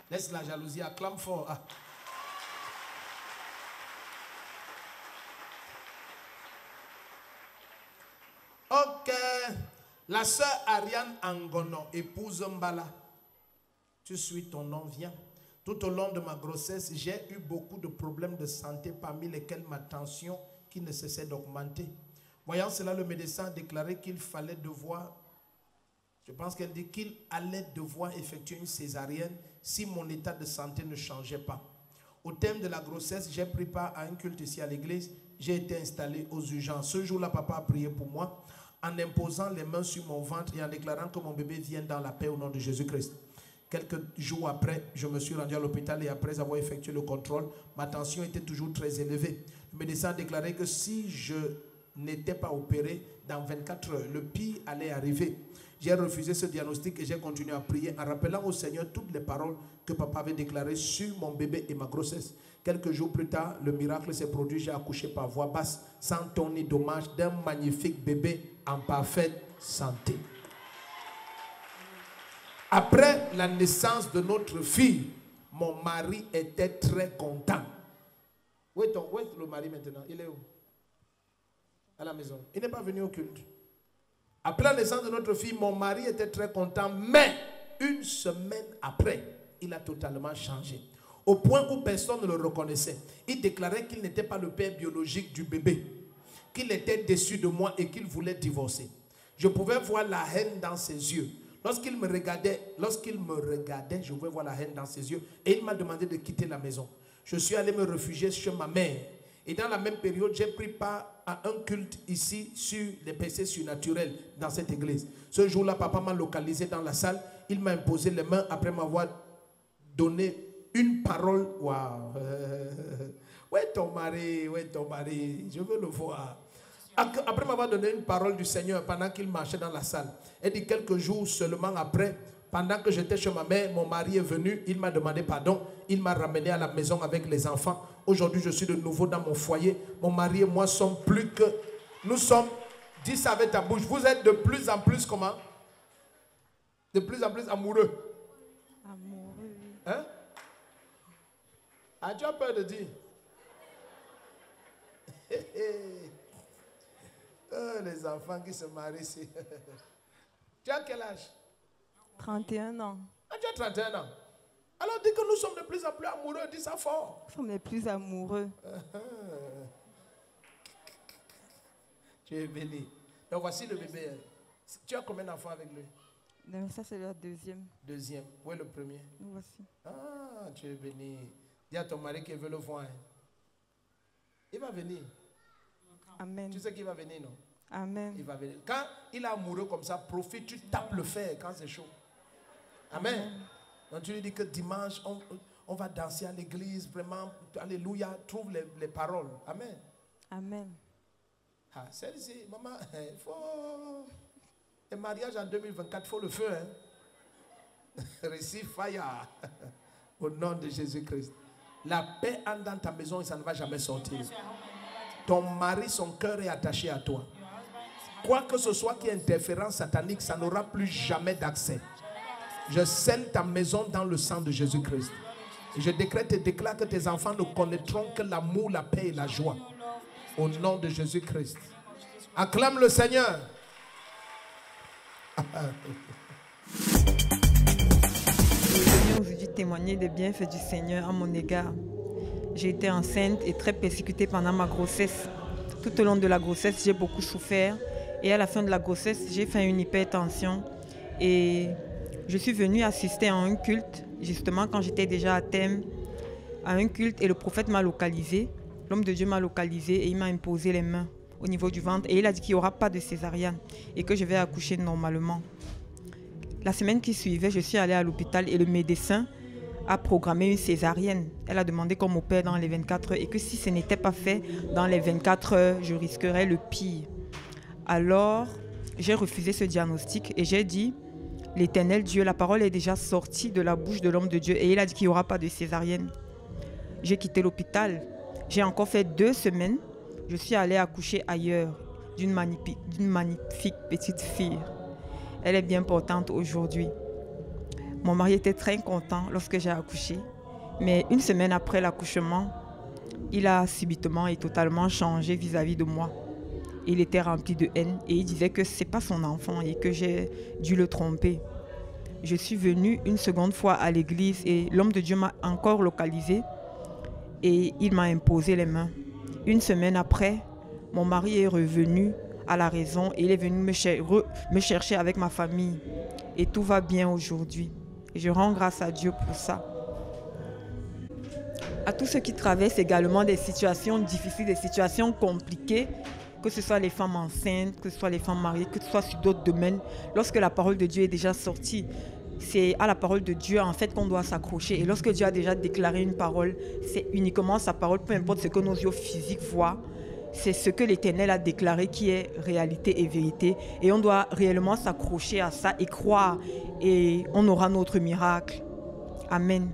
Laisse la jalousie, acclame fort. Ah. Ok. La sœur Ariane Angono, épouse Mbala. Tu suis ton nom, viens. Tout au long de ma grossesse, j'ai eu beaucoup de problèmes de santé, parmi lesquels ma tension qui ne cessait d'augmenter. Voyant cela, le médecin a déclaré qu'il fallait devoir, je pense qu'elle dit qu'il allait devoir effectuer une césarienne si mon état de santé ne changeait pas. Au terme de la grossesse, j'ai pris part à un culte ici à l'église. J'ai été installé aux urgences. Ce jour-là, papa a prié pour moi en imposant les mains sur mon ventre et en déclarant que mon bébé vienne dans la paix au nom de Jésus-Christ. Quelques jours après, je me suis rendu à l'hôpital et après avoir effectué le contrôle, ma tension était toujours très élevée. Le médecin a déclaré que si je n'étais pas opéré, dans 24 heures, le pire allait arriver. J'ai refusé ce diagnostic et j'ai continué à prier en rappelant au Seigneur toutes les paroles que papa avait déclarées sur mon bébé et ma grossesse. Quelques jours plus tard, le miracle s'est produit. J'ai accouché par voie basse, sans ton ni dommage, d'un magnifique bébé en parfaite santé. Après la naissance de notre fille, mon mari était très content. Où est le mari maintenant? Il est où? À la maison. Il n'est pas venu au culte. Après la naissance de notre fille, mon mari était très content, mais une semaine après, il a totalement changé. Au point où personne ne le reconnaissait. Il déclarait qu'il n'était pas le père biologique du bébé, qu'il était déçu de moi et qu'il voulait divorcer. Je pouvais voir la haine dans ses yeux. Lorsqu'il me regardait, je pouvais voir la haine dans ses yeux et il m'a demandé de quitter la maison. Je suis allé me réfugier chez ma mère. Et dans la même période, j'ai pris part à un culte ici sur les percées surnaturelles dans cette église. Ce jour-là, papa m'a localisé dans la salle. Il m'a imposé les mains après m'avoir donné une parole. Waouh! Où est ton mari? Où est ton mari? Je veux le voir. Après m'avoir donné une parole du Seigneur pendant qu'il marchait dans la salle. Elle dit quelques jours seulement après, pendant que j'étais chez ma mère, mon mari est venu, il m'a demandé pardon, il m'a ramené à la maison avec les enfants. Aujourd'hui, je suis de nouveau dans mon foyer. Mon mari et moi sommes plus que... Nous sommes, dis ça avec ta bouche, vous êtes de plus en plus comment? De plus en plus amoureux. Amoureux. Hein? Ah, tu as peur de dire? Oh, les enfants qui se marient ici. Tu as quel âge? 31 ans. Ah, tu as 31 ans. Alors dis que nous sommes de plus en plus amoureux, dis ça fort. Nous sommes les plus amoureux. Tu es béni. Donc voici le bébé. Tu as combien d'enfants avec lui? Donc, ça c'est la deuxième. Deuxième. Où est le premier? Nous voici. Ah, tu es béni. Dis à ton mari qu'il veut le voir. Il va venir. Amen. Tu sais qu'il va venir, non? Amen. Il va venir. Quand il est amoureux comme ça, profite, tu tapes le fer quand c'est chaud. Amen. Amen. Donc tu lui dis que dimanche, on va danser à l'église, vraiment, alléluia, trouve les paroles. Amen. Amen. Ah, celle-ci, maman, il faut... Le mariage en 2024, il faut le feu. Hein? Receive fire. Au nom de Jésus-Christ. La paix entre dans ta maison et ça ne va jamais sortir. Ton mari, son cœur est attaché à toi. Quoi que ce soit qui est interférence satanique, ça n'aura plus jamais d'accès. Je scelle ta maison dans le sang de Jésus-Christ. Et je décrète et déclare que tes enfants ne connaîtront que l'amour, la paix et la joie. Au nom de Jésus-Christ. Acclame le Seigneur. Je viens aujourd'hui témoigner des bienfaits du Seigneur à mon égard. J'ai été enceinte et très persécutée pendant ma grossesse. Tout au long de la grossesse, j'ai beaucoup souffert. Et à la fin de la grossesse, j'ai fait une hypertension. Et je suis venue assister à un culte, justement quand j'étais déjà à terme, à un culte. Et le prophète m'a localisé. L'homme de Dieu m'a localisé et il m'a imposé les mains au niveau du ventre. Et il a dit qu'il n'y aura pas de césarienne et que je vais accoucher normalement. La semaine qui suivait, je suis allée à l'hôpital et le médecin a programmé une césarienne. Elle a demandé qu'on m'opère dans les 24 heures et que si ce n'était pas fait dans les 24 heures, je risquerais le pire. Alors, j'ai refusé ce diagnostic et j'ai dit, l'Éternel Dieu, la parole est déjà sortie de la bouche de l'homme de Dieu et il a dit qu'il n'y aura pas de césarienne. J'ai quitté l'hôpital. J'ai encore fait 2 semaines. Je suis allée accoucher ailleurs d'une magnifique petite fille. Elle est bien portante aujourd'hui. Mon mari était très content lorsque j'ai accouché. Mais une semaine après l'accouchement, il a subitement et totalement changé vis-à-vis de moi. Il était rempli de haine et il disait que ce n'est pas son enfant et que j'ai dû le tromper. Je suis venue une seconde fois à l'église et l'homme de Dieu m'a encore localisé et il m'a imposé les mains. Une semaine après, mon mari est revenu à la raison et il est venu me chercher avec ma famille. Et tout va bien aujourd'hui. Et je rends grâce à Dieu pour ça. À tous ceux qui traversent également des situations difficiles, des situations compliquées, que ce soit les femmes enceintes, que ce soit les femmes mariées, que ce soit sur d'autres domaines, lorsque la parole de Dieu est déjà sortie, c'est à la parole de Dieu en fait qu'on doit s'accrocher. Et lorsque Dieu a déjà déclaré une parole, c'est uniquement sa parole, peu importe ce que nos yeux physiques voient. C'est ce que l'Éternel a déclaré qui est réalité et vérité. Et on doit réellement s'accrocher à ça et croire. Et on aura notre miracle. Amen.